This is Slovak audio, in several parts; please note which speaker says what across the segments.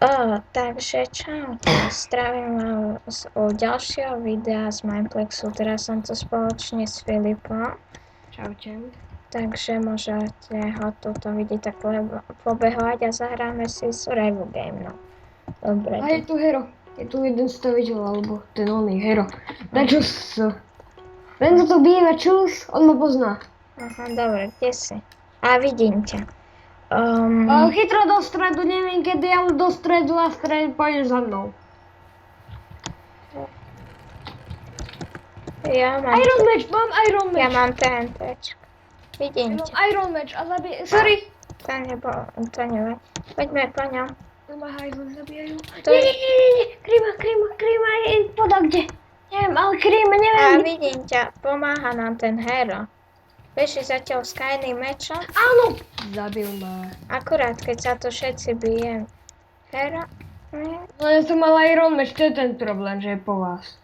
Speaker 1: Takže čaute, zdravím vás u ďalšieho videa z Mineplexu. Teraz som tu spoločne s Filipom.
Speaker 2: Čaute.
Speaker 1: Takže môžete ho tuto vidieť tak pobehovať a zahráme si survival game, no. Dobre.
Speaker 2: A je tu hero. Je tu jeden staviteľ, alebo ten oný hero. Dačus. Ten, kto tu býva, čus, on ma pozná.
Speaker 1: Aha, dobre, kde si? A vidím ťa.
Speaker 2: Chytro do stredu, neviem kedy, ale do stredu a pôjdeš za mnou.
Speaker 1: Ja mám
Speaker 2: Mám Iron Match.
Speaker 1: Ja mám TNTčko. Vidím ťa.
Speaker 2: Iron Match a zabij... Sorry.
Speaker 1: To nevadí. Poďme po ňom.
Speaker 2: To ma hajzli zabijajú.
Speaker 1: To je-
Speaker 2: Nie. Krima je poda kde. Neviem, ale Krima,
Speaker 1: A
Speaker 2: neviem.
Speaker 1: vidím ťa, pomáha nám ten hero. Vieš, zatiaľ s kajným mečom?
Speaker 2: Áno. Zabil ma.
Speaker 1: Akurát, keď sa to všetci bijem. Hero? Nie?
Speaker 2: No ja som mal Iron Match, to je ten problém, že je po vás.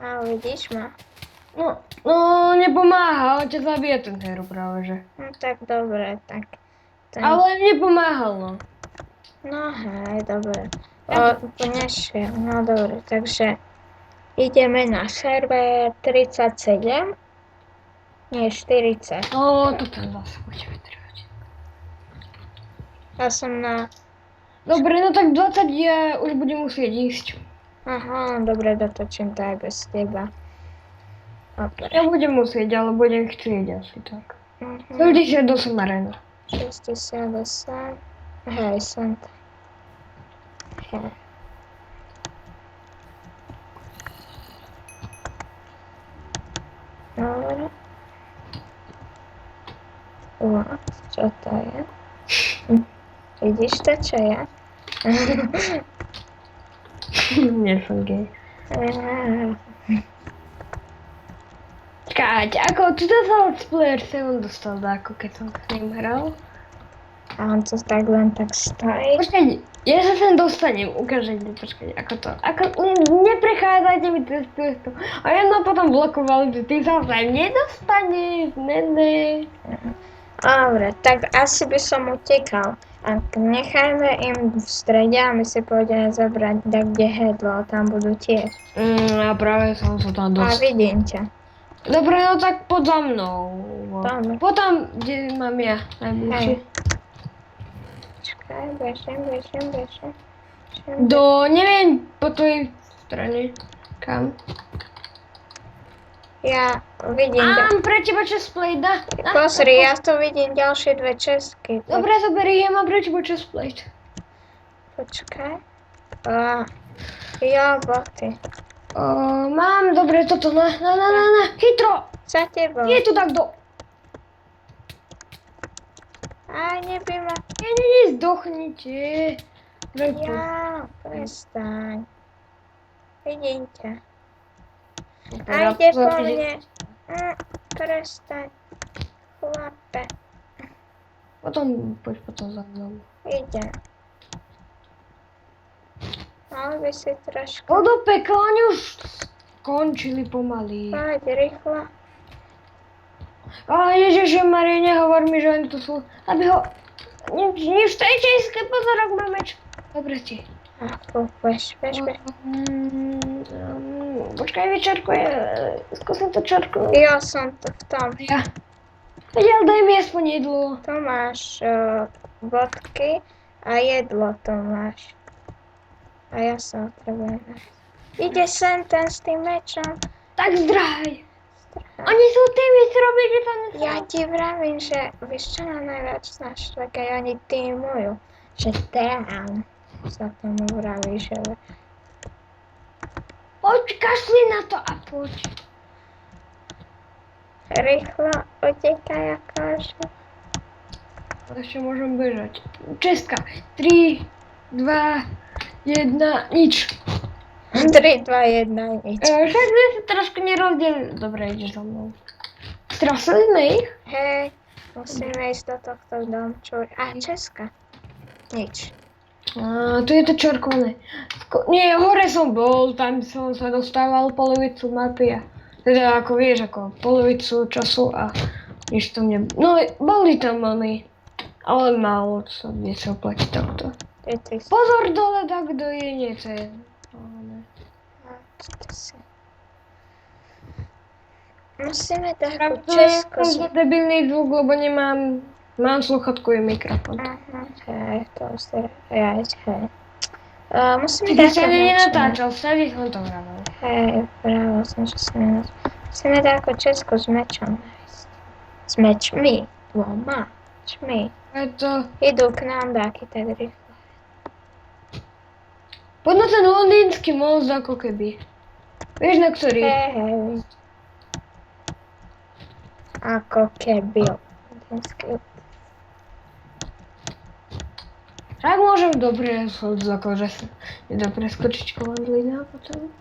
Speaker 1: A vidíš ma?
Speaker 2: No, nepomáha, on ťa zabije ten hero práve, že.
Speaker 1: Tak dobre, tak.
Speaker 2: Ale nepomáhal, no.
Speaker 1: No hej, dobre. Nešiel, no dobre, takže ideme na server 37. Nie, 40.
Speaker 2: No, to ten zase bude vytrvať.
Speaker 1: Ja som na...
Speaker 2: Dobre, no tak 20 ja už budem musieť ísť.
Speaker 1: Aha, dobre, dotočím to aj bez teba. Dobre.
Speaker 2: Ja budem musieť, ale budem chcieť asi tak. 78 arena.
Speaker 1: 68. Hej, som to. Hej. Dobre. Čo to je? Vidíš to, čo je?
Speaker 2: Nie som gay. Čakajte, ako tu sa Let's Player 7 dostal ako keď som s ním hral?
Speaker 1: A on to tak len tak stojí.
Speaker 2: Počkaj, ja sa sem dostanem, ukážete, počkaj, ako to, neprechádzajte mi cez cestu. A ja ma potom blokovali, že ty sa sem nedostaneš, ne.
Speaker 1: Dobre, tak asi by som utekal. A nechajme im v strede a my si pôjdeme zobrať kde hedlo, tam budú tiež.
Speaker 2: A práve som sa tam
Speaker 1: A
Speaker 2: dostal.
Speaker 1: vidím ťa.
Speaker 2: Dobre, no tak poď za mnou.
Speaker 1: Dobre.
Speaker 2: Potom, kde mám ja najbližšie.
Speaker 1: Čakaj, bežím.
Speaker 2: Neviem, po tej strane. Kam?
Speaker 1: Ja vidím...
Speaker 2: Mám pre teba chestplate,
Speaker 1: Pozri, ja tu vidím ďalšie dve česky.
Speaker 2: Dobre, zoberiem, mám pre teba chestplate.
Speaker 1: Počkaj. Jo, boty.
Speaker 2: Mám, dobre, toto, na, chytro!
Speaker 1: Za tebou.
Speaker 2: Je tu takto.
Speaker 1: Aj, nebij ma.
Speaker 2: Nie, zdochnite.
Speaker 1: Ja, prestaň. Vidím ťa. A ide po mne. Prestaň. Chlape.
Speaker 2: Poď potom za mnou.
Speaker 1: Ide. Mal by si trošku.
Speaker 2: Do pekla, oni už skončili pomaly.
Speaker 1: Poď rýchlo.
Speaker 2: Ježiši Marie, nehovor mi, že oni tu sú. Aby ho... Nie v tej českej pozorok má meč. Dobre ti.
Speaker 1: Bež.
Speaker 2: Počkaj, vyčarkujem. Skúsim to čarknúť.
Speaker 1: Jo, som tu v tom.
Speaker 2: Ja. Ale daj mi aspoň jedlo.
Speaker 1: Tu máš bodky a jedlo tu máš. A ja sa potrebujem nájsť. Ide sem ten s tým mečom.
Speaker 2: Tak zdraj. Oni sú tými, čo robí, že tam nesú.
Speaker 1: Ja ti vravím, že vieš čo nám najviac naštve, keď oni týmujú. Že tam sa tomu vraví, že...
Speaker 2: Poď, kašli na to a poď.
Speaker 1: Rýchlo utekaj akože.
Speaker 2: Ešte môžem bežať. Česka. 3, 2, 1, nič.
Speaker 1: 3, 2, 1, nič.
Speaker 2: Však sme sa trošku nerozdelili. Dobre, ideš za mnou. Strasili sme ich?
Speaker 1: Hej, musíme ísť do tohto domču. A Česka. Nič.
Speaker 2: Tu je to čerkované. Nie, hore som bol, tam som sa dostával polovicu mapy a teda ako vieš, ako polovicu času a nič tam no boli tam oni. Ale málo sa niečo oplatí takto.
Speaker 1: To je 300.
Speaker 2: Pozor dole, tak kto je niečo.
Speaker 1: Musíme takú
Speaker 2: To
Speaker 1: česku...
Speaker 2: je za debilný zvuk, lebo mám sluchatkový mikrofón.
Speaker 1: Aha, hej, to už hej. Musíme
Speaker 2: Ty sa
Speaker 1: takú
Speaker 2: nenatáčal, vtedy som to vravel.
Speaker 1: Hej, právo som, že sa nenatáčal. Musíme takú česku s mečom nájsť. S mečmi, dvoma mečmi.
Speaker 2: Preto,
Speaker 1: Idú k nám dáky tak rýchlo.
Speaker 2: poď na ten londýnsky most ako keby. Vieš na ktorý?
Speaker 1: Hej. Ako keby.
Speaker 2: Tak môžem dobre, akože sa nedá preskočiť kovadlina potom.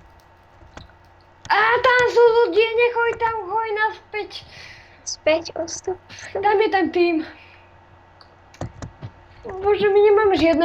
Speaker 2: A tam sú ľudia, nechoj tam, hoj naspäť.
Speaker 1: Späť ústup.
Speaker 2: Tam je ten tým. Bože, my nemáme žiadne